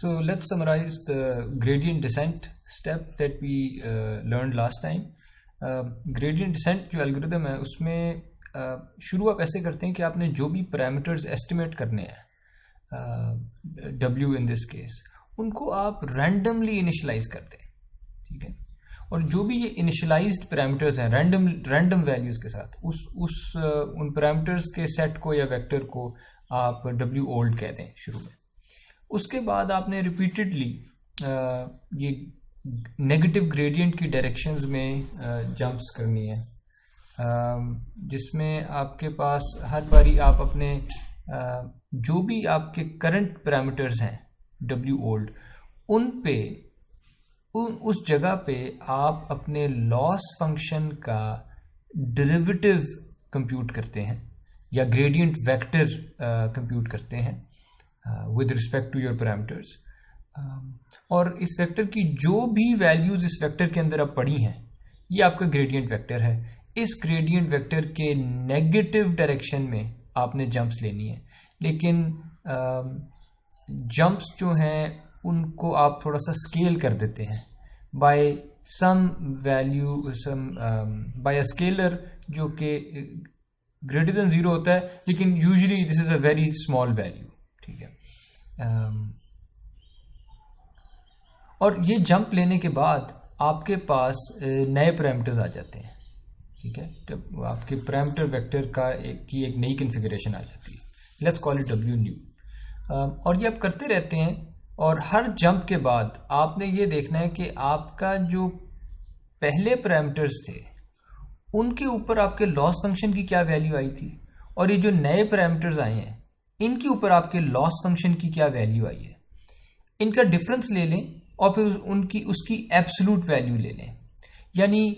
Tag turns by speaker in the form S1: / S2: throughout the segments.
S1: So let's summarize the gradient descent step that we learned last time. Gradient descent जो algorithm है उसमें शुरू आप ऐसे करते हैं कि आपने जो भी parameters estimate करने हैं W in this case उनको आप randomly initialize करते हैं, ठीक है। और जो भी ये initialized parameters हैं random values के साथ उन parameters के set को या vector को आप W old कहते हैं शुरू में। उसके बाद आपने रिपीटेडली ये नेगेटिव ग्रेडियंट की डायरेक्शंस में जंप्स करनी है, जिसमें आपके पास हर बारी आप अपने जो भी आपके करंट पैरामीटर्स हैं W ओल्ड उन पे उस जगह पे आप अपने लॉस फंक्शन का डेरिवेटिव कंप्यूट करते हैं या ग्रेडियंट वेक्टर कंप्यूट करते हैं with respect to your parameters, और इस वेक्टर की जो भी वैल्यूज इस वेक्टर के अंदर अब पड़ी हैं ये आपका ग्रेडियंट वेक्टर है। इस ग्रेडियंट वेक्टर के नेगेटिव डायरेक्शन में आपने जंप्स लेनी है, लेकिन जंप्स जो हैं उनको आप थोड़ा सा स्केल कर देते हैं by some value by a scalar जो कि ग्रेटर देन 0 होता है, लेकिन usually this is a very small value, ठीक है। और ये जंप लेने के बाद आपके पास नए पैरामीटर्स आ जाते हैं, ठीक है। जब आपके पैरामीटर वेक्टर की एक नई कॉन्फ़िगरेशन आ जाती है, let's call it W new. और ये आप करते रहते हैं और हर जंप के बाद आपने ये देखना है कि आपका जो पहले पैरामीटर्स थे उनके ऊपर आपके लॉस फंक्शन की क्या वैल्यू आई थी, और ये जो नए पैरामीटर्स आए हैं इनके ऊपर आपके लॉस फंक्शन की क्या वैल्यू आई है। इनका डिफरेंस ले लें और फिर उसकी एब्सोल्यूट वैल्यू ले लें। यानी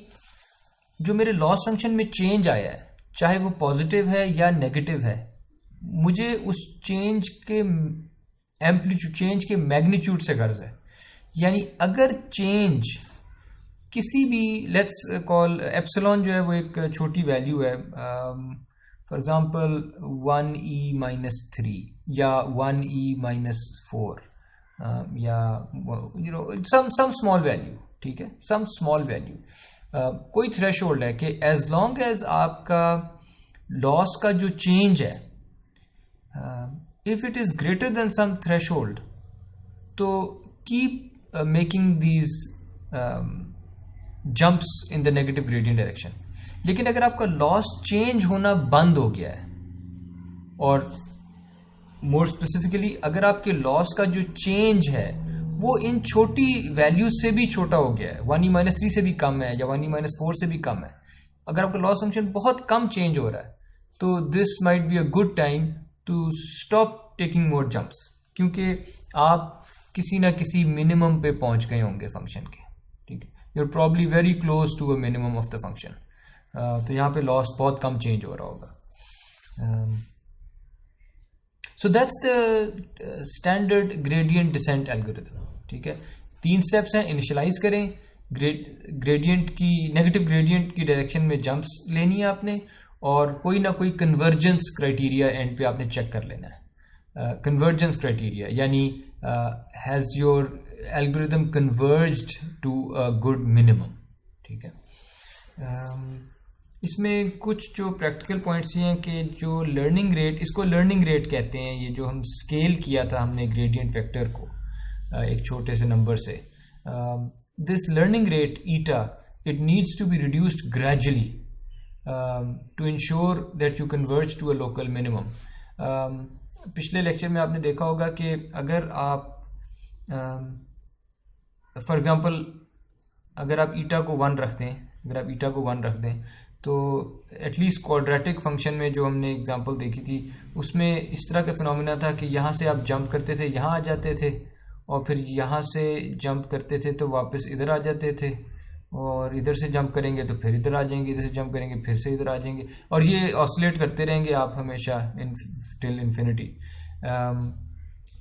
S1: जो मेरे लॉस फंक्शन में चेंज आया है, चाहे वो पॉजिटिव है या नेगेटिव है, मुझे उस चेंज के मैग्नीट्यूड से गर्ज है। यानी अगर चेंज किसी भी, लेट्स कॉल एप्सिलॉन जो है वो एक छोटी वैल्यू है, फॉर एग्जाम्पल 1e-3 या 1e-4 या सम स्मॉल वैल्यू, ठीक है, सम स्मॉल वैल्यू। कोई थ्रेशोल्ड है कि एज लॉन्ग एज आपका लॉस का जो चेंज है if it is greater than some threshold तो keep making these jumps in the negative gradient direction. लेकिन अगर आपका लॉस चेंज होना बंद हो गया है, और मोर स्पेसिफिकली अगर आपके लॉस का जो चेंज है वो इन छोटी वैल्यूज से भी छोटा हो गया है, 1e-3 से भी कम है या 1e-4 से भी कम है, अगर आपका लॉस फंक्शन बहुत कम चेंज हो रहा है तो this might be a good time to stop taking more jumps, क्योंकि आप किसी ना किसी मिनिमम पे पहुंच गए होंगे फंक्शन के, ठीक है। You are probably very close to a minimum of the function, तो यहाँ पे लॉस बहुत कम चेंज हो रहा होगा। So that's the standard gradient descent algorithm, ठीक है। 3 स्टेप्स हैं। इनिशियलाइज करें, ग्रेडियंट की नेगेटिव ग्रेडियंट की डायरेक्शन में जंप्स लेनी है आपने, और कोई ना कोई कन्वर्जेंस क्राइटेरिया एंड पे आपने चेक कर लेना है। कन्वर्जेंस क्राइटेरिया यानी has your algorithm converged to a good minimum, ठीक है। इसमें कुछ जो प्रैक्टिकल पॉइंट्स ये हैं कि जो लर्निंग रेट, इसको लर्निंग रेट कहते हैं, ये जो हम स्केल किया था हमने ग्रेडियंट वेक्टर को एक छोटे से नंबर से, this learning rate eta it needs to be reduced gradually to ensure that you converge to a local minimum. पिछले लेक्चर में आपने देखा होगा कि अगर आप फॉर एग्जांपल अगर आप ईटा को 1 रख दें, तो एटलीस्ट क्वाड्रेटिक फंक्शन में जो हमने एग्जांपल देखी थी उसमें इस तरह का फिनोमेना था कि यहाँ से आप जंप करते थे, यहाँ आ जाते थे, और फिर यहाँ से जंप करते थे तो वापस इधर आ जाते थे, और इधर से जंप करेंगे तो फिर इधर आ जाएंगे, इधर से जंप करेंगे फिर से इधर आ जाएंगे, और ये ऑसिलेट करते रहेंगे आप हमेशा टिल इन्फिनिटी।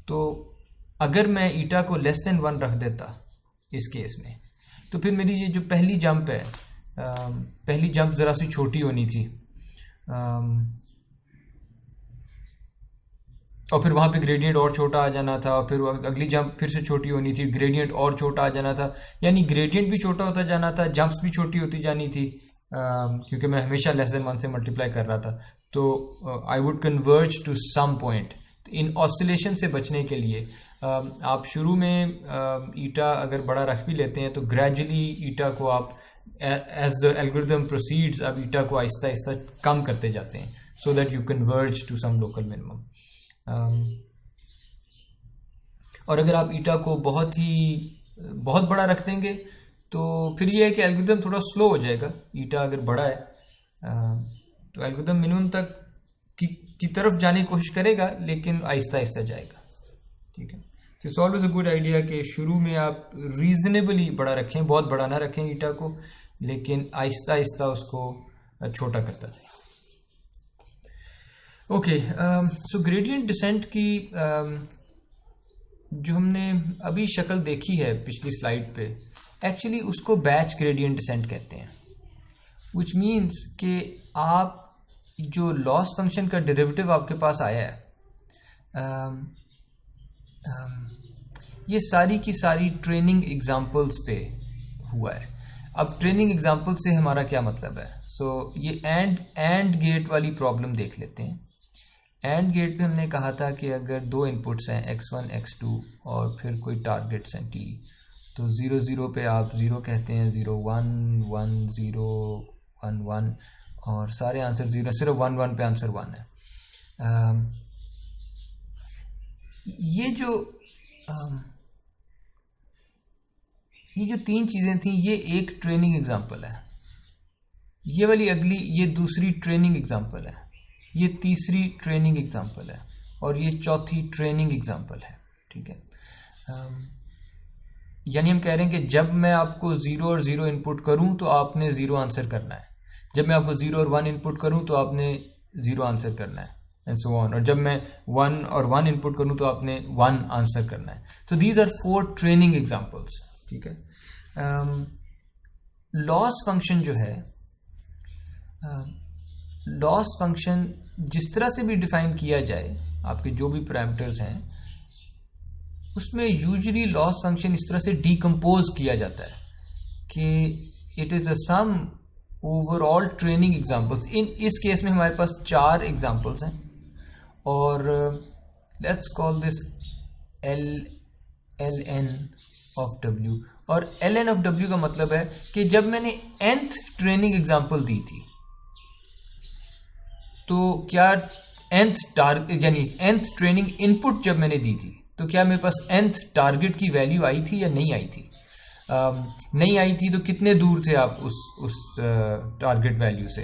S1: तो अगर मैं ईटा को लेस देन 1 रख देता इस केस में, तो फिर मेरी ये जो पहली जंप है, पहली जंप ज़रा सी छोटी होनी थी, और फिर वहाँ पे ग्रेडियंट और छोटा आ जाना था, और फिर अगली जंप फिर से छोटी होनी थी, ग्रेडियंट और छोटा आ जाना था, यानी ग्रेडियंट भी छोटा होता जाना था, जंप्स भी छोटी होती जानी थी, क्योंकि मैं हमेशा लेस देन 1 से मल्टीप्लाई कर रहा था। तो I would converge to some point. इन ऑसिलेशन से बचने के लिए आप शुरू में ईटा अगर बड़ा रख भी लेते हैं तो ग्रेजुअली ईटा को आप एज द एल्गोरिथम प्रोसीड्स आप ईटा को आहिस्ता आहिस्ता कम करते जाते हैं, so that you converge to some local minimum. और अगर आप ईटा को बहुत बड़ा रख देंगे तो फिर ये है कि एल्गोरिथम थोड़ा स्लो हो जाएगा। ईटा अगर बड़ा है तो एल्गोरिथम मिनिमम तक की तरफ जाने की कोशिश करेगा, लेकिन आहिस्ता आहिस्ता जाएगा। ठीक है, तो it's always a good idea कि शुरू में आप रीजनेबली बड़ा रखें, बहुत बड़ा ना रखें ईटा को, लेकिन आहिस्ता आहिस्ता उसको छोटा करता जाए। ओके, सो ग्रेडियंट डिसेंट की जो हमने अभी शक्ल देखी है पिछली स्लाइड पे, एक्चुअली उसको बैच ग्रेडियंट डिसेंट कहते हैं, विच मीन्स कि आप जो लॉस फंक्शन का डेरिवेटिव आपके पास आया है, ये सारी की सारी ट्रेनिंग एग्जाम्पल्स पे हुआ है। अब ट्रेनिंग एग्जाम्पल से हमारा क्या मतलब है? सो ये एंड गेट वाली प्रॉब्लम देख लेते हैं। एंड गेट पे हमने कहा था कि अगर दो इनपुट्स हैं x1 x2 और फिर कोई टारगेट्स हैं t, तो 0 0 पे आप 0 कहते हैं, 0 1 1 0 1 1, और सारे आंसर 0, सिर्फ 1 1 पे आंसर 1 है। ये जो तीन चीज़ें थी, ये एक ट्रेनिंग एग्जाम्पल है, ये वाली अगली ये दूसरी ट्रेनिंग एग्जाम्पल है, ये तीसरी ट्रेनिंग एग्जाम्पल है, और ये चौथी ट्रेनिंग एग्जाम्पल है। ठीक है, यानी हम कह रहे हैं कि जब मैं आपको 0 और 0 इनपुट करूं तो आपने 0 आंसर करना है, जब मैं आपको 0 और 1 इनपुट करूं तो आपने 0 आंसर करना है, एंड सो ऑन, और जब मैं 1 और 1 इनपुट करूं तो आपने 1 आंसर करना है। तो दीज आर 4 ट्रेनिंग एग्जाम्पल्स। ठीक है, लॉस फंक्शन जो है, लॉस फंक्शन जिस तरह से भी डिफाइन किया जाए, आपके जो भी पैरामीटर्स हैं उसमें यूजुअली लॉस फंक्शन इस तरह से डीकम्पोज किया जाता है कि it is a sum overall training examples. इस केस में हमारे पास 4 एग्जाम्पल्स हैं, और let's call this ln of w, और ln ऑफ w का मतलब है कि जब मैंने nth ट्रेनिंग एग्जाम्पल दी थी, तो क्या nth टारगेट यानी nth ट्रेनिंग इनपुट जब मैंने दी थी, तो क्या मेरे पास nth टारगेट की वैल्यू आई थी या नहीं आई थी? नहीं आई थी तो कितने दूर थे आप उस टारगेट वैल्यू से?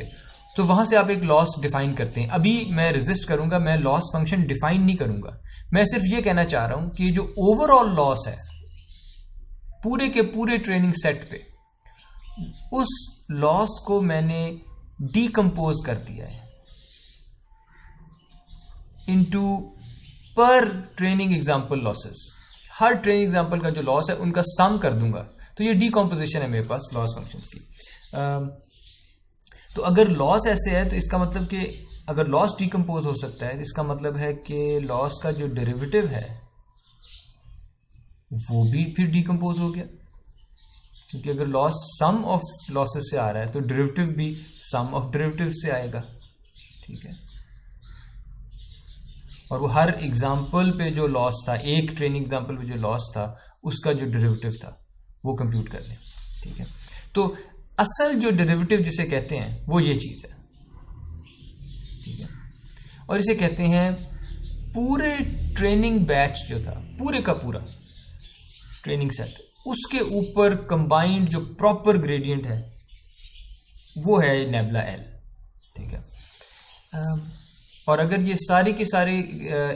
S1: तो वहां से आप एक लॉस डिफाइन करते हैं। अभी मैं रेजिस्ट करूंगा, मैं लॉस फंक्शन डिफाइन नहीं करूंगा, मैं सिर्फ ये कहना चाह रहा हूं कि जो ओवरऑल लॉस है पूरे के पूरे ट्रेनिंग सेट पे, उस लॉस को मैंने डीकम्पोज कर दिया है इनटू पर training example losses. Her training example का जो लॉस है उनका सम कर दूंगा, तो ये डीकम्पोजिशन है मेरे पास लॉस फंक्शंस की। तो अगर लॉस ऐसे है तो इसका मतलब कि अगर लॉस डीकम्पोज हो सकता है, इसका मतलब है कि लॉस का जो डेरिवेटिव है वो भी फिर डीकम्पोज हो गया, क्योंकि अगर लॉस सम ऑफ लॉसेस से आ रहा है तो डेरिवेटिव भी सम ऑफ डेरिवेटिव से आएगा। ठीक है, और वो हर एग्जाम्पल पे जो लॉस था, एक ट्रेनिंग एग्जाम्पल पे जो लॉस था, उसका जो डेरिवेटिव था वो कंप्यूट कर लें। ठीक है, तो असल जो डेरिवेटिव जिसे कहते हैं वो ये चीज़ है। ठीक है, और इसे कहते हैं पूरे ट्रेनिंग बैच जो था, पूरे का पूरा ट्रेनिंग सेट, उसके ऊपर कंबाइंड जो प्रॉपर ग्रेडियंट है वो है नेबुला एल। ठीक है, और अगर ये सारे के सारे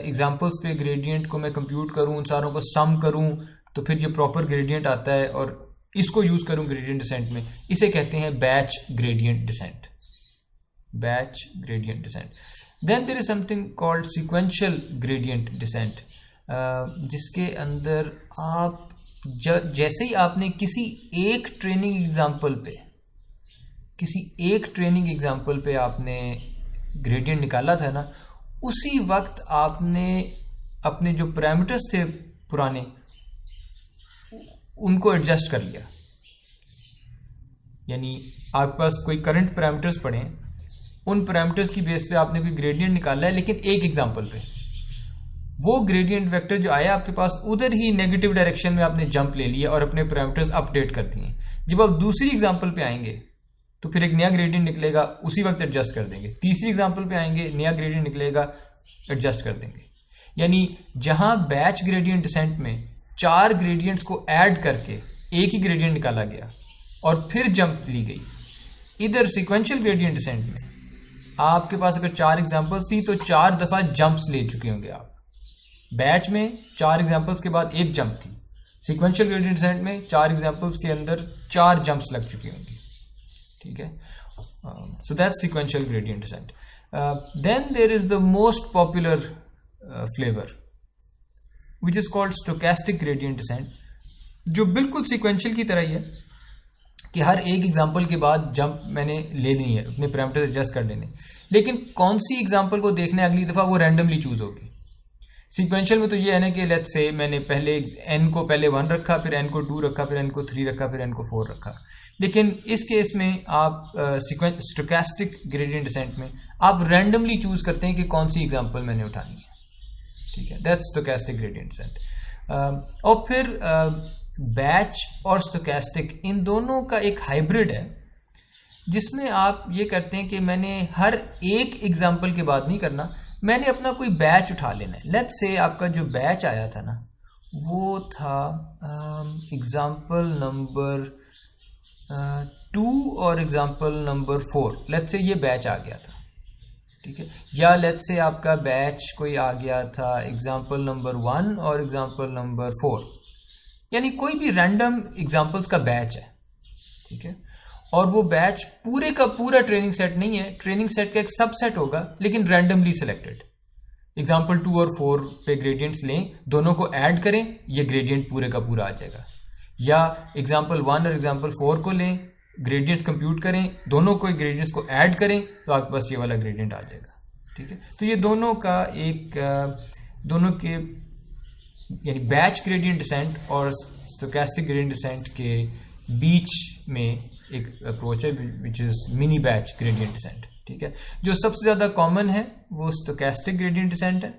S1: एग्जाम्पल्स पे ग्रेडियंट को मैं कंप्यूट करूं, उन सारों को सम करूं, तो फिर ये प्रॉपर ग्रेडियंट आता है, और इसको यूज करूं ग्रेडियंट डिसेंट में, इसे कहते हैं batch gradient descent. Batch gradient descent. Then there is something called sequential gradient descent, जिसके अंदर आप जैसे ही आपने किसी एक ट्रेनिंग एग्जाम्पल पे आपने ग्रेडियंट निकाला था ना, उसी वक्त आपने अपने जो पैरामीटर्स थे पुराने उनको एडजस्ट कर लिया। यानी आपके पास कोई करंट पैरामीटर्स पड़े हैं, उन पैरामीटर्स की बेस पे आपने कोई ग्रेडियंट निकाला है, लेकिन एक एग्जांपल पे वो ग्रेडियंट वेक्टर जो आया आपके पास उधर ही नेगेटिव डायरेक्शन में आपने जंप ले लिया और अपने पैरामीटर्स अपडेट कर दिए। जब आप दूसरी एग्जांपल पे आएंगे तो फिर एक नया ग्रेडियंट निकलेगा, उसी वक्त एडजस्ट कर देंगे। तीसरी एग्जांपल पे आएंगे, नया ग्रेडियंट निकलेगा, एडजस्ट कर देंगे। यानी जहां बैच ग्रेडियंट डिसेंट में 4 ग्रेडियंट्स को ऐड करके एक ही ग्रेडियंट निकाला गया और फिर जंप ली गई, इधर सीक्वेंशियल ग्रेडियंट डिसेंट में आपके पास अगर 4 एग्जांपल्स थी तो 4 दफा जंप्स ले चुके होंगे आप। बैच में 4 एग्जांपल्स के बाद एक जंप थी, सीक्वेंशियल ग्रेडियंट डिसेंट में 4 एग्जांपल्स के अंदर 4 जंप्स लग चुकी होंगी। ठीक है, so that's sequential gradient descent. Then there is the most popular flavour which is called stochastic gradient descent, जो बिल्कुल सीक्वेंशियल की तरह ही है कि हर एक एग्जाम्पल के बाद जंप मैंने ले ली है, अपने पैरामीटर एडजस्ट कर लेने, लेकिन कौन सी एग्जाम्पल को देखना है अगली दफा वो रैंडमली चूज होगी। सीक्वेंशियल में तो ये है ना कि लेट्स से मैंने पहले n को पहले 1 रखा, फिर n को 2 रखा, फिर n को 3 रखा, फिर n को 4 रखा। लेकिन इस केस में आप स्टोकेस्टिक ग्रेडियंट डिसेंट में आप रैंडमली चूज करते हैं कि कौन सी एग्जाम्पल मैंने उठानी है। ठीक है, दैट्स स्टोकेस्टिक ग्रेडियंट डिसेंट। और फिर बैच और स्टोकेस्टिक इन दोनों का एक हाइब्रिड है, जिसमें आप ये करते हैं कि मैंने हर एक एग्जाम्पल के बाद नहीं करना, मैंने अपना कोई बैच उठा लेना है। लेट्स से आपका जो बैच आया था ना वो था एग्जाम्पल नंबर 2 और एग्जाम्पल नंबर 4। लेट्स से ये बैच आ गया था, ठीक है। या लेट्स से आपका बैच कोई आ गया था एग्जाम्पल नंबर 1 और एग्जाम्पल नंबर 4, यानी कोई भी रैंडम एग्जाम्पल्स का बैच है, ठीक है। और वो बैच पूरे का पूरा ट्रेनिंग सेट नहीं है, ट्रेनिंग सेट का एक सबसेट होगा, लेकिन रैंडमली सिलेक्टेड। एग्जाम्पल 2 और 4 पे ग्रेडियंट्स लें, दोनों को ऐड करें, ये ग्रेडियंट पूरे का पूरा आ जाएगा। या एग्जाम्पल 1 और एग्जाम्पल 4 को लें, ग्रेडियंट्स कंप्यूट करें, दोनों को ग्रेडियंट्स को ऐड करें, तो आपके पास ये वाला ग्रेडियंट आ जाएगा, ठीक है। तो ये दोनों का एक दोनों के यानी बैच ग्रेडियंट डिसेंट और स्टोकेस्टिक ग्रेडियंट डिसेंट के बीच में एक अप्रोच है which is mini batch gradient decent, ठीक है। जो सबसे ज़्यादा कॉमन है वो स्टोकेस्टिक ग्रेडियंट डिसेंट है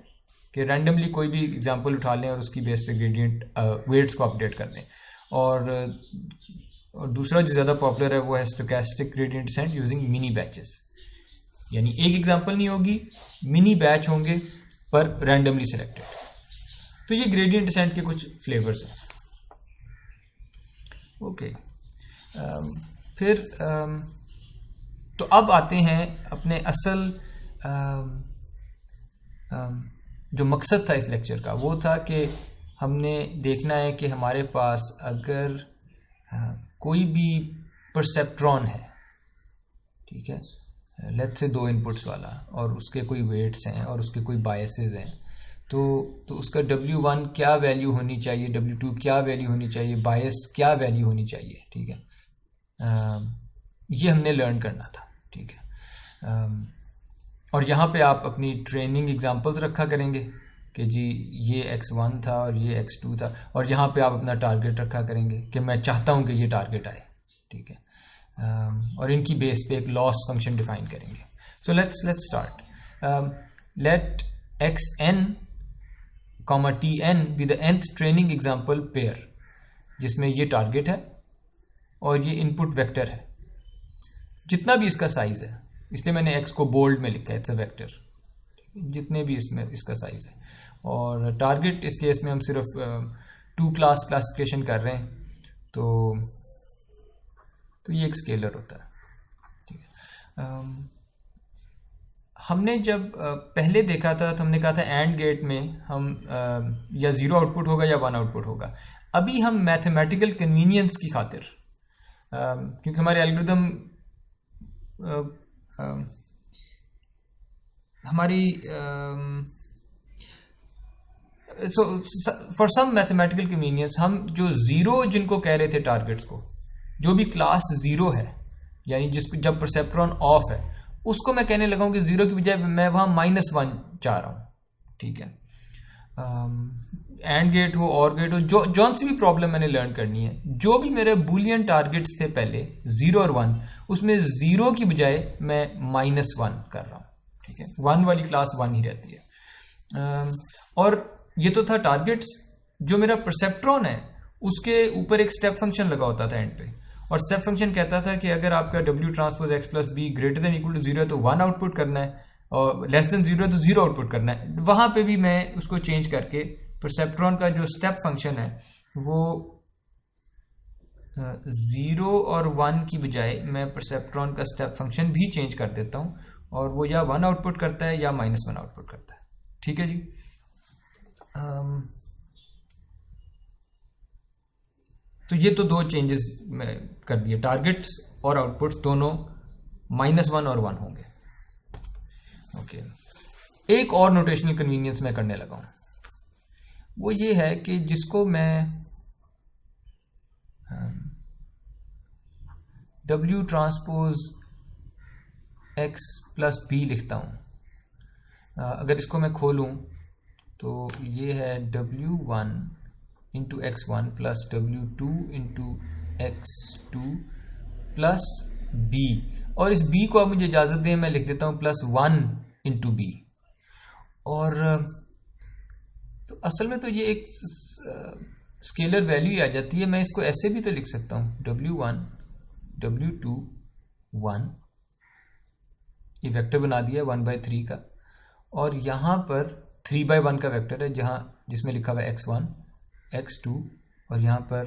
S1: कि रैंडमली कोई भी एग्जांपल उठा लें और उसकी बेस पे ग्रेडियंट वेट्स को अपडेट कर दें। और दूसरा जो ज़्यादा पॉपुलर है वो है stochastic gradient decent using mini batches, यानी एक एग्जांपल नहीं होगी, मिनी बैच होंगे पर रैंडमली सिलेक्टेड। तो ये ग्रेडियंट डिसेंट के कुछ फ्लेवर्स हैं। ओके, फिर तो अब आते हैं अपने असल जो मकसद था इस लेक्चर का, वो था कि हमने देखना है कि हमारे पास अगर कोई भी परसेप्ट्रॉन है, ठीक है, लेट्स से 2 इनपुट्स वाला, और उसके कोई वेट्स हैं और उसके कोई बायसेस हैं, तो उसका W1 क्या वैल्यू होनी चाहिए, W2 क्या वैल्यू होनी चाहिए, बायस क्या वैल्यू होनी चाहिए, ठीक है। ये हमने लर्न करना था, ठीक है। और यहाँ पे आप अपनी ट्रेनिंग एग्जांपल्स रखा करेंगे कि जी ये x1 था और ये x2 था, और यहाँ पे आप अपना टारगेट रखा करेंगे कि मैं चाहता हूँ कि ये टारगेट आए, ठीक है। और इनकी बेस पे एक लॉस फंक्शन डिफाइन करेंगे। So let's start. Let xn tn be the nth training example pair, जिसमें ये टारगेट है और ये इनपुट वेक्टर है, जितना भी इसका साइज है, इसलिए मैंने x को बोल्ड में लिखा है, इट्स अ वेक्टर, जितने भी इसमें इसका साइज है। और टारगेट इस केस में हम सिर्फ 2 क्लास क्लासिफिकेशन कर रहे हैं, तो ये एक स्केलर होता है, ठीक है। हमने जब पहले देखा था तो हमने कहा था एंड गेट में हम या 0 आउटपुट होगा या 1 आउटपुट होगा। अभी हम मैथमेटिकल कन्वीनियंस की खातिर, क्योंकि हमारे एल्गोरिथम हमारी फॉर सम मैथमेटिकल कन्वीनियंस हम जो 0 जिनको कह रहे थे टारगेट्स को, जो भी क्लास 0 है, यानी जिसको जब परसेप्ट्रॉन ऑफ है, उसको मैं कहने लगा हूं कि 0 की बजाय मैं वहां -1 चाह रहा हूं, ठीक है। एंड गेट हो और गेट हो, जौन सी भी प्रॉब्लम मैंने लर्न करनी है, जो भी मेरे बूलियन टारगेट्स थे पहले 0 और 1, उसमें 0 की बजाय मैं -1 कर रहा हूँ, ठीक है। 1 वाली क्लास 1 ही रहती है। और ये तो था टारगेट्स। जो मेरा परसेप्ट्रॉन है उसके ऊपर एक स्टेप फंक्शन लगा होता था एंड पे, और स्टेप फंक्शन कहता था कि अगर आपका W transpose X plus b greater than equal to 0 है तो 1 आउटपुट करना है, और लेस देन 0 है तो 0 आउटपुट करना है। वहां पे भी मैं उसको चेंज करके परसेप्ट्रॉन का जो स्टेप फंक्शन है वो 0 और 1 की बजाय मैं परसेप्ट्रॉन का स्टेप फंक्शन भी चेंज कर देता हूँ, और वो या 1 आउटपुट करता है या -1 आउटपुट करता है, ठीक है जी। तो ये तो दो चेंजेस मैं कर दिए, टारगेट्स और आउटपुट्स दोनों -1 और 1 होंगे, ओके। एक और नोटेशनल कन्वीनियंस मैं करने लगा हूं, वो ये है कि जिसको मैं W transpose X plus b लिखता हूं। अगर इसको मैं खोलूं तो ये है W1 into X1 plus W2 into X2 plus B, और इस B को आप मुझे इजाज़त दें मैं लिख देता हूँ +1 इंटू बी। और तो असल में तो ये एक स्केलर वैल्यू आ जाती है। मैं इसको ऐसे भी तो लिख सकता हूँ W1 W2 1, ये वेक्टर बना दिया 1/3 का, और यहाँ पर 3/1 का वेक्टर है जिसमें लिखा हुआ है X1 X2, और यहाँ पर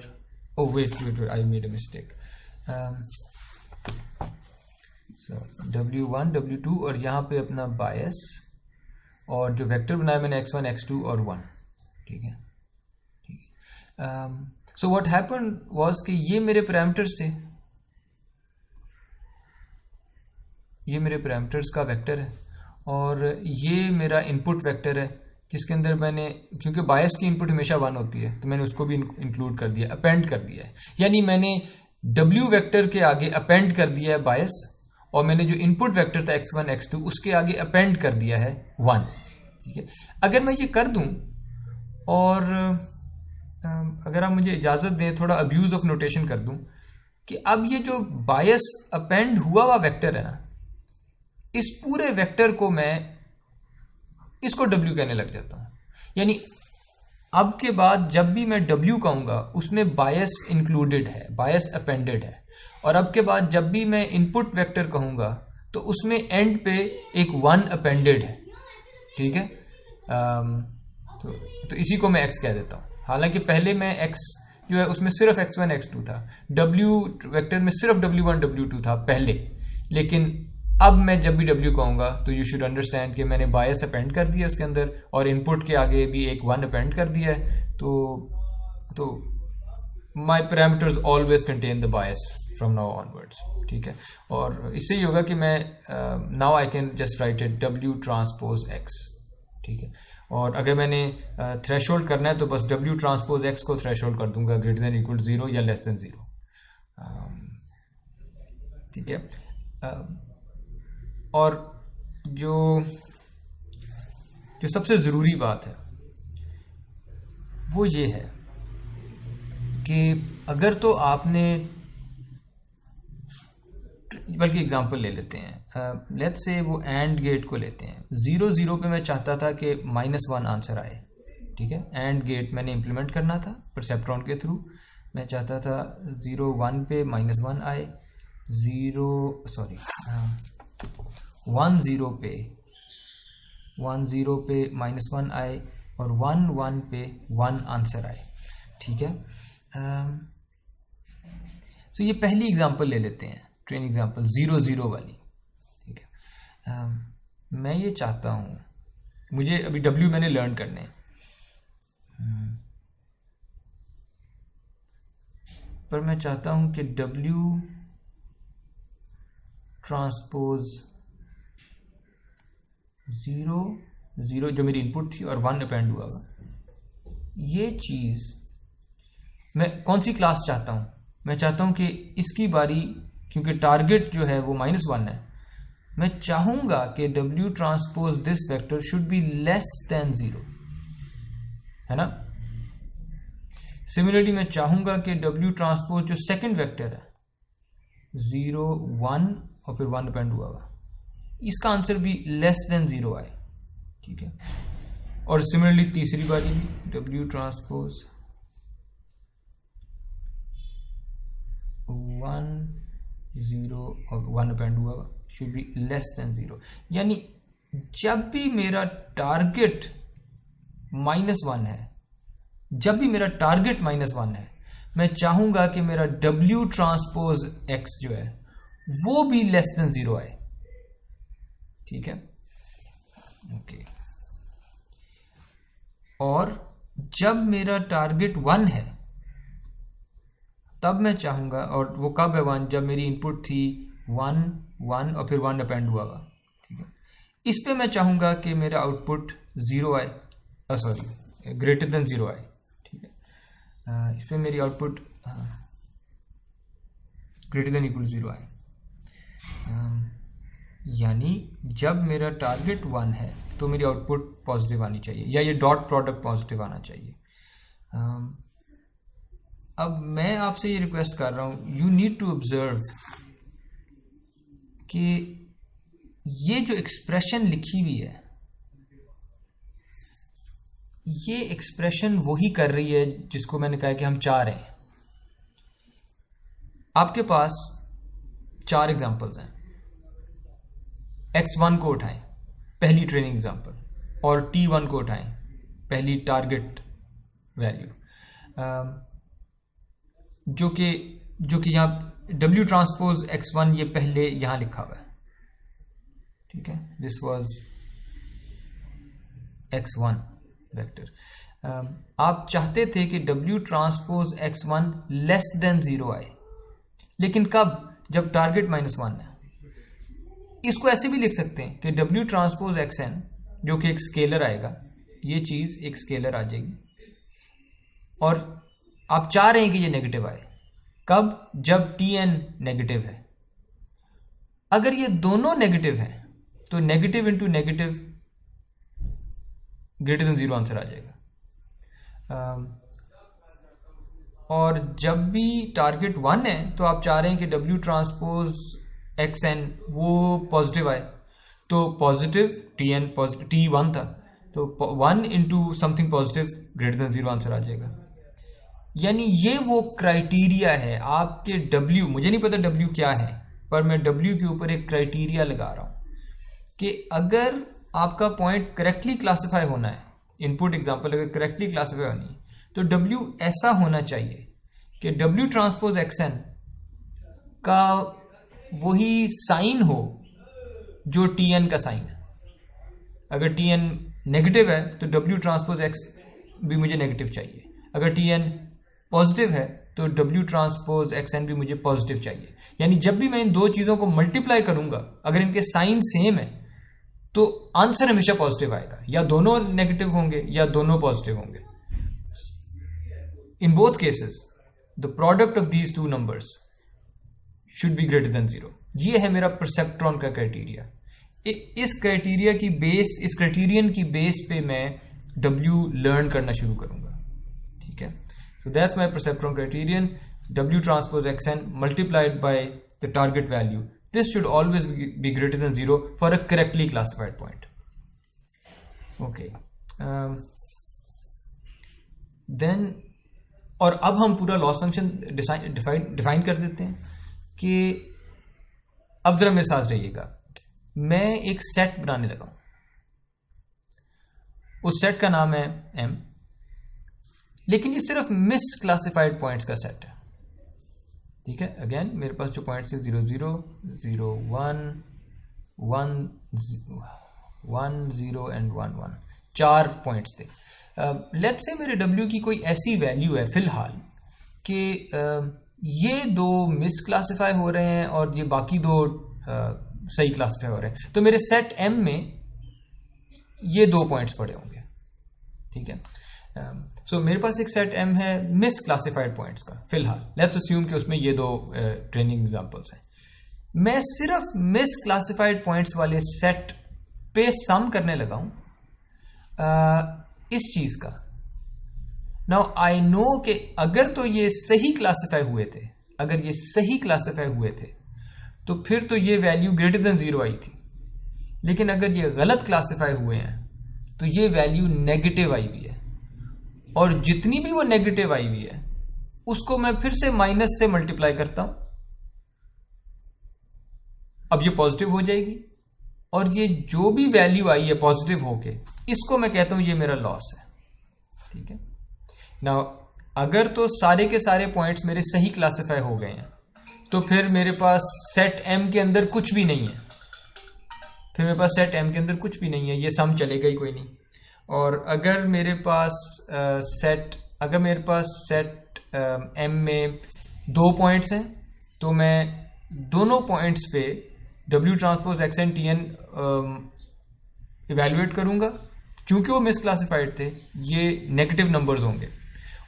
S1: wait I made a mistake, W1 W2 और यहाँ पे अपना बायस, और जो वेक्टर बनाया मैंने X1 X2 और 1, ठीक है। सो व्हाट हैपेंड वाज कि ये मेरे पैरामीटर्स थे, ये मेरे पैरामीटर्स का वेक्टर है, और ये मेरा इनपुट वेक्टर है जिसके अंदर मैंने, क्योंकि बायस की इनपुट हमेशा 1 होती है, तो मैंने उसको भी इंक्लूड कर दिया, अपेंड कर दिया है। यानी मैंने W वेक्टर के आगे अपेंड कर दिया है बायस, और मैंने जो इनपुट वेक्टर था X1 X2 उसके आगे अपेंड कर दिया है 1, ठीक है। अगर मैं ये कर दूं, और अगर आप मुझे इजाज़त दें थोड़ा अब्यूज़ ऑफ नोटेशन कर दूं, कि अब ये जो बायस अपेंड हुआ हुआ वेक्टर है ना, इस पूरे वेक्टर को मैं इसको W कहने लग जाता हूं। यानी अब के बाद जब भी मैं W कहूंगा उसमें बायस इंक्लूडेड है, बायस अपेंडेड है, और अब के बाद जब भी मैं इनपुट वेक्टर कहूंगा तो उसमें एंड पे एक 1 अपेंडेड है, ठीक है। तो इसी को मैं X कह देता हूं। हालांकि पहले मैं X जो है उसमें सिर्फ X1 X2 था, W वेक्टर में सिर्फ W1 W2 था पहले, लेकिन अब मैं जब भी W कहूँगा तो यू शुड अंडरस्टैंड कि मैंने बायस अपेंड कर दिया उसके अंदर, और इनपुट के आगे भी एक 1 अपेंड कर दिया है, तो my parameters always contain the bias from now onwards, ठीक है। और इससे ये होगा कि मैं now I can just write it W transpose X, ठीक है। और अगर मैंने थ्रेशोल्ड करना है तो बस W ट्रांसपोज X को थ्रेशोल्ड कर दूंगा ग्रेटर देन इक्वल 0 या लेस देन 0, ठीक है। और जो सबसे ज़रूरी बात है वो ये है कि अगर तो आपने, बल्कि एग्जांपल ले लेते हैं, लेट्स से वो एंड गेट को लेते हैं। 0 0 पे मैं चाहता था कि -1 आंसर आए, ठीक है। एंड गेट मैंने इम्प्लीमेंट करना था परसेप्ट्रॉन के थ्रू, मैं चाहता था 0 1 पे -1 आए, 1 0 पे -1 आए, और 1 1 पे 1 आंसर आए, ठीक है। तो ये पहली एग्जांपल ले लेते हैं, ट्रेन एग्जांपल 0 0 वाली, ठीक है। मैं ये चाहता हूँ, मुझे अभी W मैंने लर्न करने हैं, पर मैं चाहता हूँ कि W ट्रांसपोज 0 0 जो मेरी इनपुट थी और 1 अपेंड हुआ हुआ, ये चीज़ मैं कौन सी क्लास चाहता हूँ? मैं चाहता हूँ कि इसकी बारी, क्योंकि टारगेट जो है वो -1 है, मैं चाहूँगा कि W transpose this vector should be less than 0, है ना। सिमिलरली मैं चाहूंगा कि W ट्रांसपोज जो सेकंड वेक्टर है 0 1 और फिर 1 डिपेंड हुआ हुआ, इसका आंसर भी लेस देन 0 आए, ठीक है। और सिमिलरली तीसरी बारी भी W ट्रांसपोज 1 0 और 1 डिपेंड हुआ हुआ शुड बी लेस देन 0। यानी जब भी मेरा टारगेट -1 है, जब भी मेरा टारगेट -1 है, मैं चाहूंगा कि मेरा W ट्रांसपोज X जो है वो भी लेस देन 0 आए, ठीक है, ओके। और जब मेरा टारगेट 1 है तब मैं चाहूंगा, और वो कब है 1, जब मेरी इनपुट थी 1 1 और फिर 1 डिपेंड हुआ हुआ, ठीक है। इस पे मैं चाहूंगा कि मेरा आउटपुट 0 आए, सॉरी ग्रेटर देन 0 आए, ठीक है। इस पे मेरी आउटपुट ग्रेटर देन इक्वल 0 आए। यानी जब मेरा टारगेट 1 है तो मेरी आउटपुट पॉजिटिव आनी चाहिए, या ये डॉट प्रोडक्ट पॉजिटिव आना चाहिए। अब मैं आपसे ये रिक्वेस्ट कर रहा हूं, यू नीड टू ऑब्जर्व कि ये जो एक्सप्रेशन लिखी हुई है, ये एक्सप्रेशन वही कर रही है जिसको मैंने कहा कि हम चाह रहे हैं। आपके पास 4 एग्जांपल्स हैं, x1 को उठाएं पहली ट्रेनिंग एग्जांपल, और t1 को उठाएं पहली टारगेट वैल्यू, जो कि यहाँ W ट्रांसपोज x1 ये पहले यहाँ लिखा हुआ है, ठीक है। This was x1 vector. आप चाहते थे कि W transpose x1 less than 0 आए, लेकिन कब? जब टारगेट -1 है। इसको ऐसे भी लिख सकते हैं कि W ट्रांसपोज xn जो कि एक स्केलर आएगा, ये चीज एक स्केलर आ जाएगी, और आप चाह रहे हैं कि ये नेगेटिव आए। कब? जब Tn नेगेटिव है। अगर ये दोनों नेगेटिव हैं तो negative into negative greater than 0 answer आ जाएगा। और जब भी टारगेट 1 है तो आप चाह रहे हैं कि W ट्रांसपोज xn वो पॉजिटिव आए, तो पॉजिटिव T1 था, तो 1 into something positive greater than 0 answer आ जाएगा। यानी ये वो क्राइटेरिया है आपके W, मुझे नहीं पता W क्या है, पर मैं W के ऊपर एक क्राइटेरिया लगा रहा हूं कि अगर आपका पॉइंट करेक्टली क्लासिफाई होना है, इनपुट एग्जांपल अगर करेक्टली क्लासिफाई होनी है, तो W ऐसा होना चाहिए कि W ट्रांसपोज xn का वही साइन हो जो Tn का साइन है। अगर Tn नेगेटिव है तो W ट्रांसपोज x भी मुझे नेगेटिव चाहिए, अगर Tn पॉजिटिव है तो W ट्रांसपोज xn भी मुझे पॉजिटिव चाहिए। यानी जब भी मैं इन दो चीजों को मल्टीप्लाई करूंगा, अगर इनके साइन सेम है तो आंसर हमेशा पॉजिटिव आएगा, या दोनों नेगेटिव होंगे या दोनों पॉजिटिव होंगे। In both cases the product of these two numbers should be greater than 0। ये है मेरा परसेप्ट्रॉन का क्राइटेरिया। इस क्राइटेरिया की बेस, इस क्राइटेरियन की बेस पे मैं W लर्न करना शुरू करूंगा, ठीक है। So that's my perceptron criterion, W transpose xn multiplied by the target value. This should always be greater than 0 for a correctly classified point. Okay. Then, और अब हम पूरा लॉस फंक्शन डिफाइन कर देते हैं कि अब जरा मेरे साथ रहिएगा। मैं एक सेट बनाने लगा हूं, उस सेट का नाम है M, लेकिन ये सिर्फ मिस क्लासिफाइड पॉइंट्स का सेट है, ठीक है। अगेन मेरे पास जो पॉइंट्स है 0 0 0 1 1 1 0 एंड 1 1, 4 पॉइंट्स थे। लेट्स से मेरे W की कोई ऐसी वैल्यू है फिलहाल कि ये दो मिस क्लासिफाई हो रहे हैं और ये बाकी दो सही क्लासिफाई हो रहे हैं, तो मेरे सेट M में ये 2 पॉइंट्स पड़े होंगे, ठीक है। सो मेरे पास एक सेट M है मिस क्लासिफाइड पॉइंट्स का फिलहाल। लेट्स अस्यूम कि उसमें ये 2 ट्रेनिंग एग्जांपल्स हैं। मैं सिर्फ मिस क्लासिफाइड पॉइंट्स वाले सेट पे सम करने लगा हूं इस चीज का नाउ आई नो कि अगर तो ये सही क्लासिफाई हुए थे, अगर ये सही क्लासिफाई हुए थे तो फिर तो ये वैल्यू ग्रेटर देन 0 आई थी। लेकिन अगर ये गलत क्लासिफाई हुए हैं तो ये वैल्यू नेगेटिव आई हुई है, और जितनी भी वो नेगेटिव आई हुई है उसको मैं फिर से माइनस से मल्टीप्लाई करता हूं। अब ये पॉजिटिव हो जाएगी, और ये जो भी वैल्यू आई है पॉजिटिव होके, इसको मैं कहता हूं ये मेरा लॉस है। ठीक है ना। अगर तो सारे के सारे पॉइंट्स मेरे सही क्लासिफाई हो गए हैं तो फिर मेरे पास सेट एम के अंदर कुछ भी नहीं है, फिर मेरे पास सेट एम के अंदर कुछ भी नहीं है, ये सम चलेगा ही कोई नहीं। और अगर मेरे पास सेट एम में 2 पॉइंट्स हैं तो मैं दोनों पॉइंट्स पे W transpose x n t n evaluate करूंगा। चूंकि वो मिसक्लासिफाइड थे, ये नेगेटिव नंबर्स होंगे,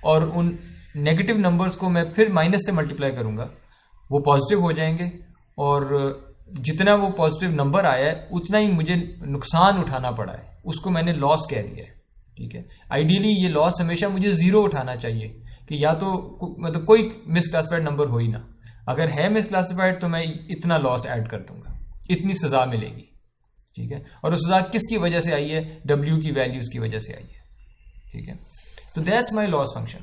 S1: और उन नेगेटिव नंबर्स को मैं फिर माइनस से मल्टीप्लाई करूंगा, वो पॉजिटिव हो जाएंगे, और जितना वो पॉजिटिव नंबर आया है उतना ही मुझे नुकसान उठाना पड़ा है, उसको मैंने लॉस कह दिया है। ठीक है, आइडियली ये लॉस हमेशा मुझे 0 उठाना चाहिए कि या तो मतलब कोई मिसक्लासिफाइड नंबर हो ही ना, अगर है मिसक्लासिफाइड तो मैं इतना लॉस ऐड कर दूंगा, इतनी सजा मिलेगी। ठीक है, और वो सजा किसकी वजह से आई है? डब्ल्यू की वैल्यूज की वजह से आई है। ठीक है, तो दैट्स माय लॉस फंक्शन।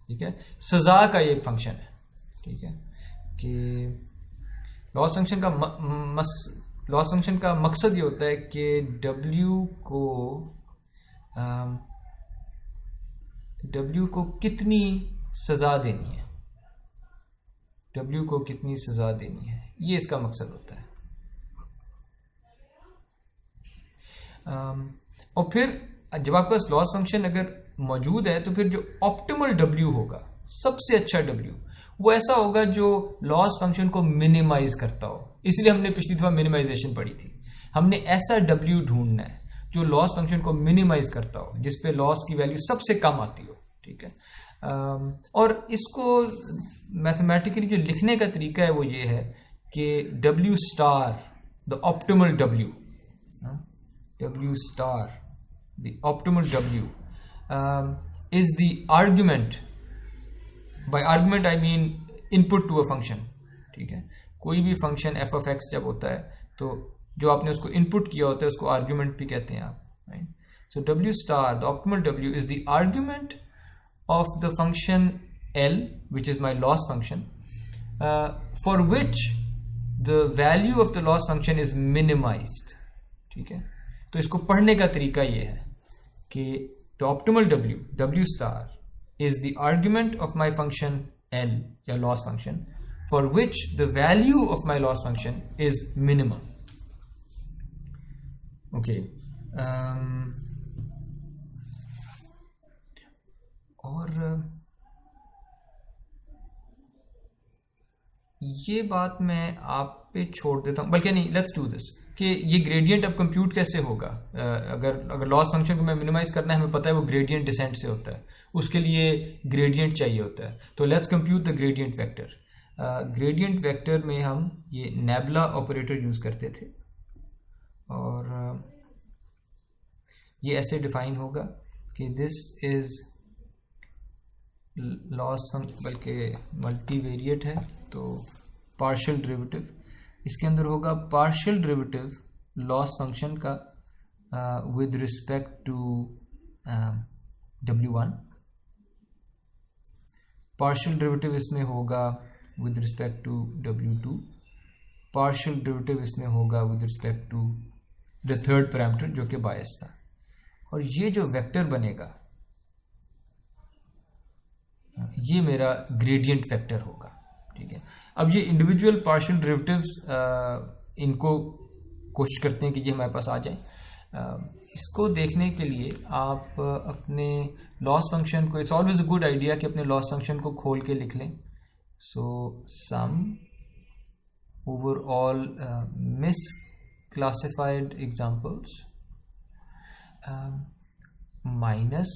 S1: ठीक है, सजा का एक फंक्शन है। ठीक है, कि लॉस फंक्शन का मकसद ये होता है कि डब्ल्यू को कितनी सजा देनी है, डब्ल्यू को कितनी सजा देनी है, ये इसका मकसद होता है। और फिर जब आपके पास लॉस फंक्शन अगर मौजूद है तो फिर जो ऑप्टिमल डब्ल्यू होगा, सबसे अच्छा डब्ल्यू, वो ऐसा होगा जो लॉस फंक्शन को मिनिमाइज करता हो। इसलिए हमने पिछली दफा मिनिमाइजेशन पढ़ी थी। हमने ऐसा डब्ल्यू ढूंढना है जो लॉस फंक्शन को मिनिमाइज करता हो, जिसपे लॉस की वैल्यू सबसे कम आती हो। ठीक है, और इसको मैथमेटिकली जो लिखने का तरीका है वो ये है कि W star the optimal W, W star the optimal W is the argument, by argument I mean input to a function. ठीक है, कोई भी फंक्शन एफ ऑफ एक्स जब होता है तो जो आपने उसको इनपुट किया होता है उसको आर्ग्यूमेंट भी कहते हैं आप, right. So W star the optimal W is the argument of the function L, which is my loss function, for which the value of the loss function is minimized. ठीक है, तो इसको पढ़ने का तरीका ये है कि the optimal W star is the argument of my function L या loss function for which the value of my loss function is minimum. Okay. और ये बात मैं आप पे छोड़ देता हूँ, बल्कि नहीं, लेट्स डू दिस कि ये ग्रेडियंट अब कंप्यूट कैसे होगा। अगर लॉस फंक्शन को मैं मिनिमाइज करना है, हमें पता है वो ग्रेडियंट डिसेंट से होता है, उसके लिए ग्रेडियंट चाहिए होता है। तो let's compute the gradient vector. Gradient vector में हम ये नेबुला ऑपरेटर यूज करते थे, और ये ऐसे डिफाइन होगा कि दिस इज लॉस फंक्शन, बल्कि मल्टीवेरिएट है तो पार्शियल डेरिवेटिव, इसके अंदर होगा पार्शियल डेरिवेटिव लॉस फंक्शन का with respect to W1, partial derivative इसमें होगा with respect to W2, partial derivative इसमें होगा with respect to the third parameter जो कि बायस था, और ये जो वेक्टर बनेगा ये मेरा ग्रेडियंट वेक्टर होगा। ठीक है, अब ये इंडिविजुअल पार्शियल डेरिवेटिव्स इनको कोशिश करते हैं कि ये हमारे पास आ जाए। इसको देखने के लिए आप अपने लॉस फंक्शन को, it's always a good idea कि अपने लॉस फंक्शन को खोल के लिख लें। So some overall misclassified examples minus,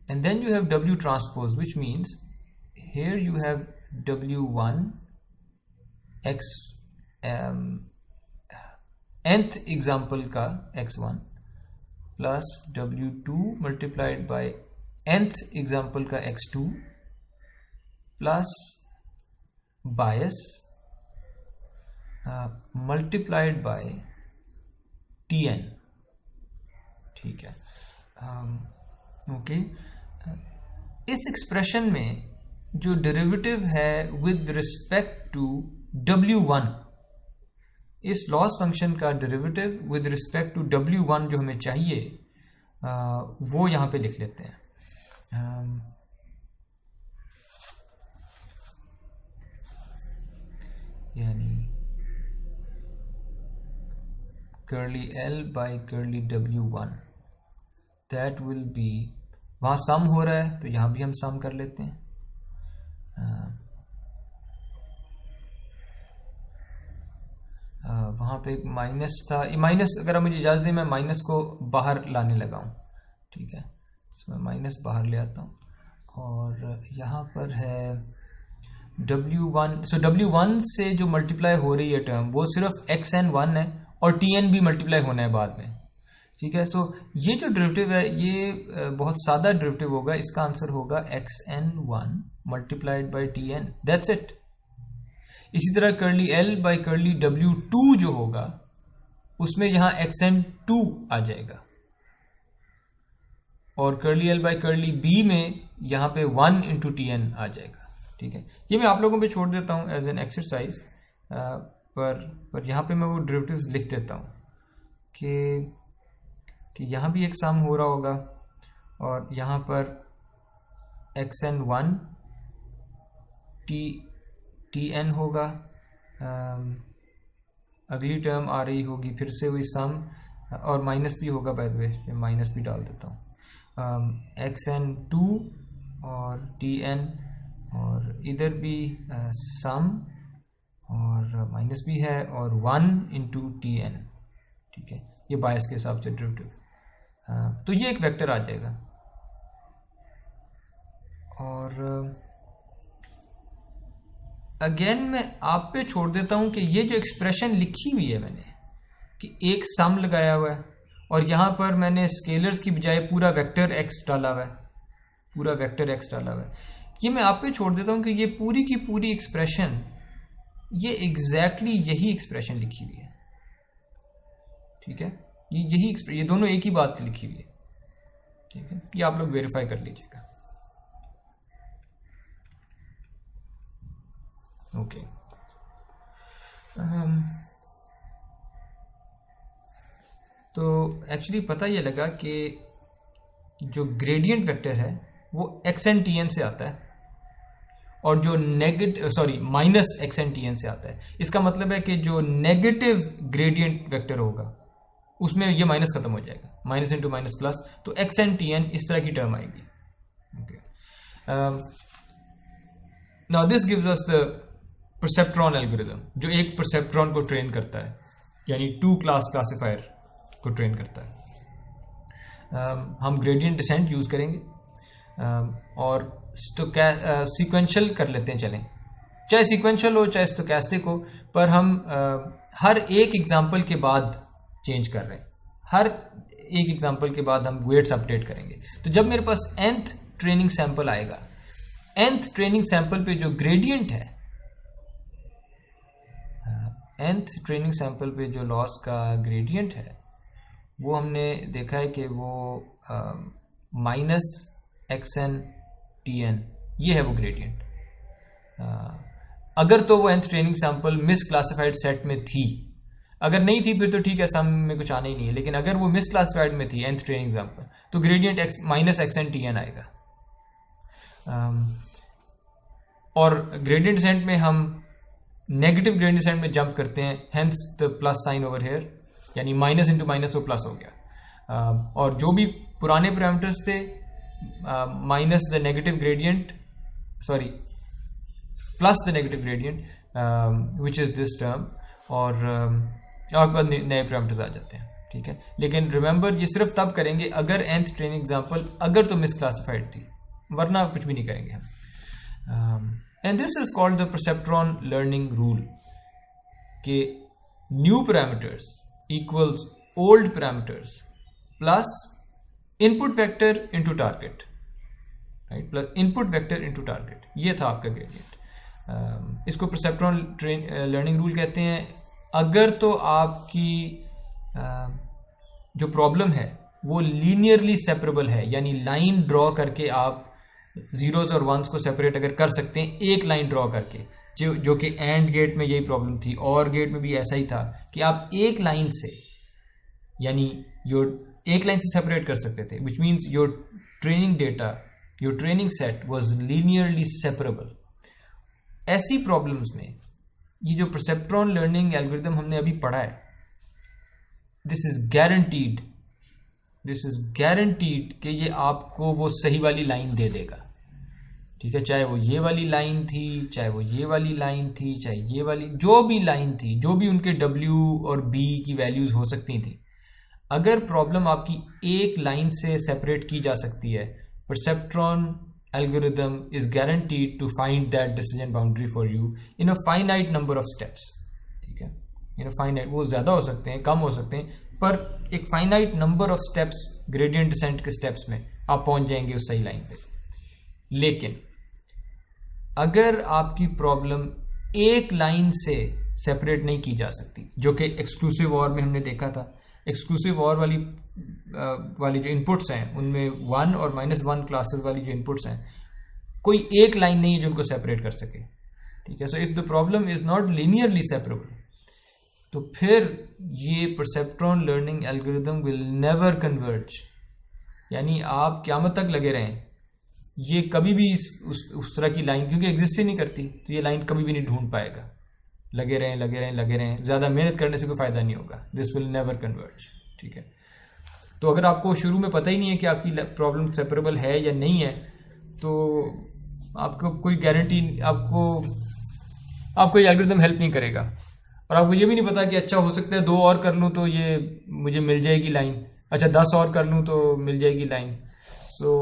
S1: and then you have W transpose, which means here you have W1 x nth example का x1 plus W2 multiplied by nth example का x2 plus bias multiplied by tn, ठीक है। Okay, इस expression में जो derivative है with respect to w1, इस loss function का derivative with respect to w1 जो हमें चाहिए वो यहां पे लिख लेते हैं। यानी curly L by curly W1 that will be, वहाँ सम हो रहा है तो यहाँ भी हम सम कर लेते हैं। वहाँ पे एक माइनस था, माइनस अगर आप मुझे इजाज़त दें मैं माइनस को बाहर लाने लगा हूँ, ठीक है। इसमें माइनस बाहर ले आता हूँ और यहाँ पर है W1। सो W1 से जो मल्टीप्लाई हो रही है टर्म वो सिर्फ xn1 है और tn भी मल्टीप्लाई होना है बाद में, ठीक है। सो ये जो डेरिवेटिव है ये बहुत सादा डेरिवेटिव होगा, इसका आंसर होगा xn1 multiplied by tn, that's it. इसी तरह curly L by curly W2 जो होगा उसमें यहाँ xn2 आ जाएगा और curly L by curly B में यहाँ पे 1 इंटू tn आ जाएगा, ठीक है। ये मैं आप लोगों पे छोड़ देता हूँ एज एन एक्सरसाइज, पर यहाँ पे मैं वो डेरिवेटिव्स लिख देता हूँ कि यहाँ भी एक सम हो रहा होगा और यहाँ पर xn1 tn होगा। अगली टर्म आ रही होगी फिर से वही सम और माइनस भी होगा, बाय द वे माइनस भी डाल देता हूँ। xn2 और tn और इधर भी सम और माइनस भी है और 1 इंटू tn, ठीक है। ये बायस के हिसाब से डेरिवेटिव, तो ये एक वेक्टर आ जाएगा। और अगेन मैं आप पे छोड़ देता हूं कि ये जो एक्सप्रेशन लिखी हुई है मैंने कि एक सम लगाया हुआ है और यहाँ पर मैंने स्केलर्स की बजाय पूरा वेक्टर x डाला हुआ है, पूरा वेक्टर x डाला हुआ है। ये मैं आप पे छोड़ देता हूं कि ये पूरी की पूरी एक्सप्रेशन ये एग्जैक्टली यही एक्सप्रेशन लिखी हुई है, ठीक है। ये दोनों एक ही बात लिखी हुई है, ठीक है। ये आप लोग वेरीफाई कर लीजिएगा, ओके। तो एक्चुअली पता ये लगा कि जो ग्रेडियंट वेक्टर है वो xn tn से आता है और जो माइनस xn tn से आता है। इसका मतलब है कि जो नेगेटिव ग्रेडियंट वेक्टर होगा उसमें ये माइनस खत्म हो जाएगा, माइनस इंटू माइनस प्लस, तो xn tn इस तरह की टर्म आएगी, okay. Now this gives us the perceptron algorithm, जो एक परसेप्ट्रॉन को ट्रेन करता है, यानी 2 क्लास क्लासिफायर को ट्रेन करता है। हम ग्रेडियंट डिसेंट यूज करेंगे और सीक्वेंशियल कर लेते हैं, चलें, चाहे सीक्वेंशियल हो चाहे स्टोकैस्टिक हो, पर हम हर एक एग्जाम्पल के बाद चेंज कर रहे हैं, हर एक एग्जाम्पल के बाद हम वेट्स अपडेट करेंगे। तो जब मेरे पास nth ट्रेनिंग सैंपल आएगा, nth ट्रेनिंग सैंपल पे जो ग्रेडियंट है, nth ट्रेनिंग सैंपल पे जो लॉस का ग्रेडियंट है वो हमने देखा है कि वो माइनस xn tn, ये है वो ग्रेडियंट। अगर तो वो nth training sample miss classified set में थी, अगर नहीं थी फिर तो ठीक है, सम में कुछ आना ही नहीं है, लेकिन अगर वो मिस क्लासिफाइड में थी nth ट्रेनिंग सैंपल तो ग्रेडियंट माइनस xn tn आएगा। और ग्रेडियंट डिसेंट में हम नेगेटिव ग्रेडियंट डिसेंट में जंप करते हैं, hence the plus sine over here, यानी माइनस इंटू माइनस वो प्लस हो गया। और जो भी पुराने पैरामीटर्स थे minus the negative gradient, sorry plus the negative gradient which is this term, और बाद नए पैरामीटर्स आ जाते हैं, ठीक है। लेकिन रिमेंबर ये सिर्फ तब करेंगे अगर nth ट्रेनिंग एग्जाम्पल अगर तो मिस क्लासिफाइड थी, वरना कुछ भी नहीं करेंगे हम। And this is called the perceptron learning rule, कि new parameters equals old parameters plus input vector into target, right, plus input vector into target, ये था आपका ग्रेडियंट। इसको परसेप्ट्रॉन लर्निंग रूल कहते हैं। अगर तो आपकी जो प्रॉब्लम है वो लीनियरली सेपरेबल है, यानी लाइन ड्रॉ करके आप जीरोज और वंस को सेपरेट अगर कर सकते हैं एक लाइन ड्रॉ करके, जो कि एंड गेट में यही प्रॉब्लम थी, और गेट में भी ऐसा ही था कि आप एक लाइन से, यानी एक लाइन से सेपरेट कर सकते थे, which means your training data, your training set was linearly separable. ऐसी प्रॉब्लम्स में ये जो परसेप्ट्रॉन लर्निंग एल्गोरिथम हमने अभी पढ़ा है, दिस इज गारंटीड कि ये आपको वो सही वाली लाइन दे देगा, ठीक है। चाहे वो ये वाली लाइन थी, चाहे वो ये वाली लाइन थी, चाहे ये वाली, जो भी लाइन थी, जो भी उनके W और B की वैल्यूज हो सकती थी, अगर प्रॉब्लम आपकी एक लाइन से सेपरेट की जा सकती है, perceptron algorithm is guaranteed to find that decision boundary for you in a finite number of steps, ठीक है। इन अ फाइनाइट, वो ज़्यादा हो सकते हैं, कम हो सकते हैं, पर एक finite number of steps, gradient descent के स्टेप्स में आप पहुंच जाएंगे उस सही लाइन पे। लेकिन अगर आपकी प्रॉब्लम एक लाइन से सेपरेट नहीं की जा सकती, जो कि एक्सक्लूसिव ऑर में हमने देखा था, एक्सक्लूसिव ऑर वाली जो इनपुट्स हैं उनमें 1 और -1 क्लासेस वाली जो इनपुट्स हैं, कोई एक लाइन नहीं है जो उनको सेपरेट कर सके, ठीक है। So if the problem is not linearly separable, तो फिर ये perceptron learning algorithm will never converge, यानी आप क़यामत तक लगे रहें, ये कभी भी उस तरह की लाइन, क्योंकि एग्जिस्ट ही नहीं करती, तो ये लाइन कभी भी नहीं ढूंढ पाएगा। लगे रहें, ज़्यादा मेहनत करने से कोई फ़ायदा नहीं होगा, दिस विल नेवर कन्वर्ज, ठीक है। तो अगर आपको शुरू में पता ही नहीं है कि आपकी प्रॉब्लम सेपरेबल है या नहीं है, तो आपको कोई गारंटी, आपको ये एल्गोरिथम हेल्प नहीं करेगा। और आपको ये भी नहीं पता कि अच्छा हो सकता है 2 और कर लूँ तो ये मुझे मिल जाएगी लाइन, अच्छा 10 और कर लूँ तो मिल जाएगी लाइन। सो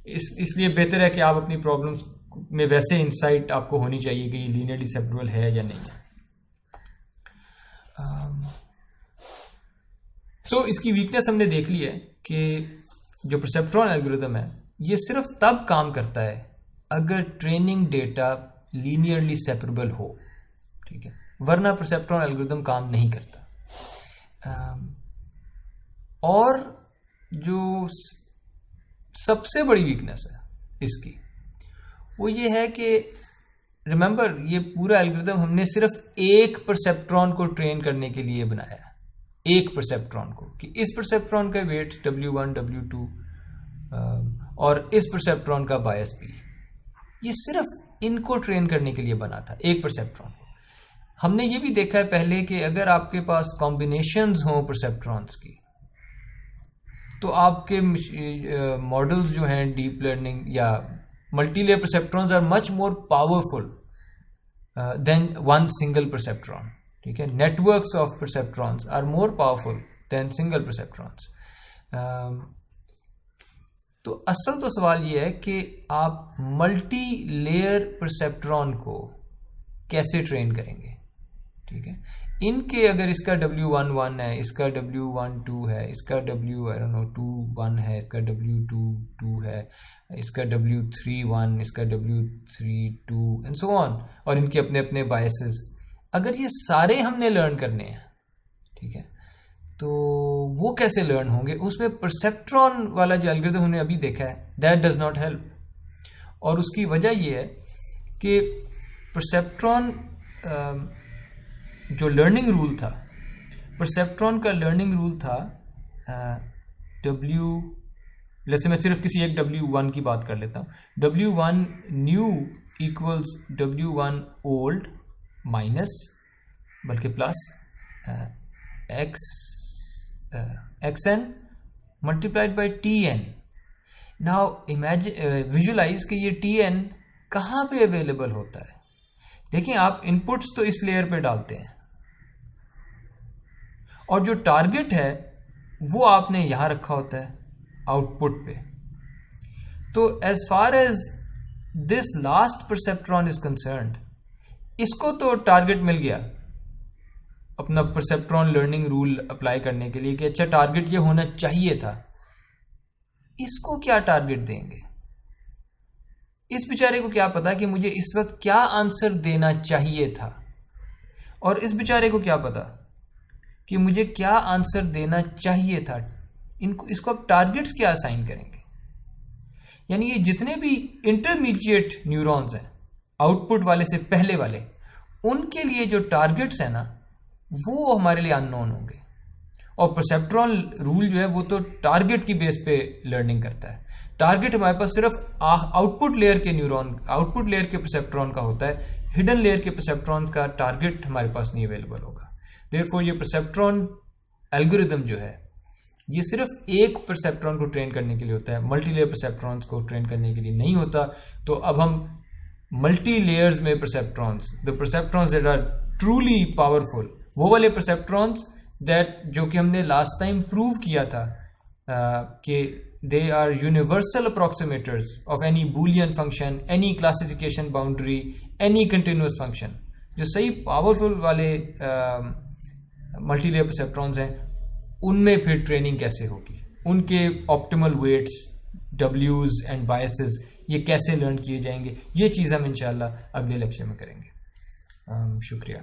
S1: इसलिए बेहतर है कि आप अपनी प्रॉब्लम्स में वैसे इंसाइट आपको होनी चाहिए कि ये लीनियरली सेपरेबल है या नहीं है। सो इसकी वीकनेस हमने देख ली है कि जो परसेप्ट्रॉन एल्गोरिथम है ये सिर्फ तब काम करता है अगर ट्रेनिंग डेटा लीनियरली सेपरेबल हो, ठीक है, वरना परसेप्ट्रॉन एल्गोरिथम काम नहीं करता। और जो सबसे बड़ी वीकनेस है इसकी, वो ये है कि रिमेंबर, ये पूरा एल्गोरिथम हमने सिर्फ एक परसेप्ट्रॉन को ट्रेन करने के लिए बनाया है, एक परसेप्ट्रॉन को, कि इस परसेप्ट्रॉन का वेट W1 W2 और इस परसेप्ट्रॉन का बायस भी, ये सिर्फ इनको ट्रेन करने के लिए बना था, एक परसेप्ट्रॉन को। हमने ये भी देखा है पहले कि अगर आपके पास कॉम्बिनेशंस हों परसेप्ट्रॉन्स की, तो आपके मॉडल्स जो हैं डीप लर्निंग या multilayer perceptrons are much more powerful than one single perceptron, ठीक है। Networks of perceptrons are more powerful than single perceptrons. तो असल तो सवाल ये है कि आप मल्टी लेयर परसेप्ट्रॉन को कैसे ट्रेन करेंगे, ठीक है। इनके अगर इसका W11 है, इसका W12 है, इसका W21 है, इसका W22 है, इसका W31, इसका W32 एंड सो ऑन, और इनके अपने अपने बायसेस, अगर ये सारे हमने लर्न करने हैं, ठीक है, तो वो कैसे लर्न होंगे? उसमें परसेप्ट्रॉन वाला जो एल्गोरिथम हमने अभी देखा है, दैट डज नॉट हेल्प। और उसकी वजह ये है कि परसेप्ट्रॉन जो लर्निंग रूल था, परसेप्ट्रॉन का लर्निंग रूल था जैसे मैं सिर्फ किसी एक W1 की बात कर लेता हूँ। W1 new equals W1 old minus, बल्कि plus xn multiplied by Tn। Now imagine, visualise कि ये Tn कहाँ पे अवेलेबल होता है। देखिए, आप इनपुट्स तो इस लेयर पे डालते हैं और जो टारगेट है वो आपने यहां रखा होता है आउटपुट पे। तो as far as this last perceptron is concerned, इसको तो टारगेट मिल गया अपना परसेप्ट्रॉन लर्निंग रूल अप्लाई करने के लिए कि अच्छा टारगेट ये होना चाहिए था। इसको क्या टारगेट देंगे? इस बेचारे को क्या पता कि मुझे इस वक्त क्या आंसर देना चाहिए था, और इस बेचारे को क्या पता कि मुझे क्या आंसर देना चाहिए था। इसको आप टारगेट्स क्या असाइन करेंगे? यानी ये जितने भी इंटरमीडिएट न्यूरॉन्स हैं, आउटपुट वाले से पहले वाले, उनके लिए जो टारगेट्स हैं ना, वो हमारे लिए अननोन होंगे। और परसेप्ट्रॉन रूल जो है वो तो टारगेट की बेस पे लर्निंग करता है। टारगेट हमारे पास सिर्फ आउटपुट लेयर के न्यूरॉन, आउटपुट लेयर के परसेप्ट्रॉन का होता है। हिडन लेयर के परसेप्ट्रॉन का टारगेट हमारे पास नहीं अवेलेबल होगा। देयरफॉर ये परसेप्ट्रॉन एल्गोरिदम जो है ये सिर्फ एक परसेप्ट्रॉन को ट्रेन करने के लिए होता है, मल्टी लेयर परसेप्ट्रॉन्स को ट्रेन करने के लिए नहीं होता। तो अब हम मल्टी लेयर्स में perceptrons, the perceptrons that are truly powerful, वो वाले परसेप्ट्रॉन्स दैट जो कि हमने लास्ट टाइम प्रूव किया था कि they are universal approximators of any boolean function, any classification boundary, any continuous function. जो सही पावरफुल वाले मल्टी लेयर परसेप्ट्रॉन्स हैं, उनमें फिर ट्रेनिंग कैसे होगी, उनके ऑप्टिमल वेट्स, डब्ल्यूज एंड बायसेस ये कैसे लर्न किए जाएंगे, ये चीज़ हम इंशाल्लाह अगले लेक्चर में करेंगे। शुक्रिया।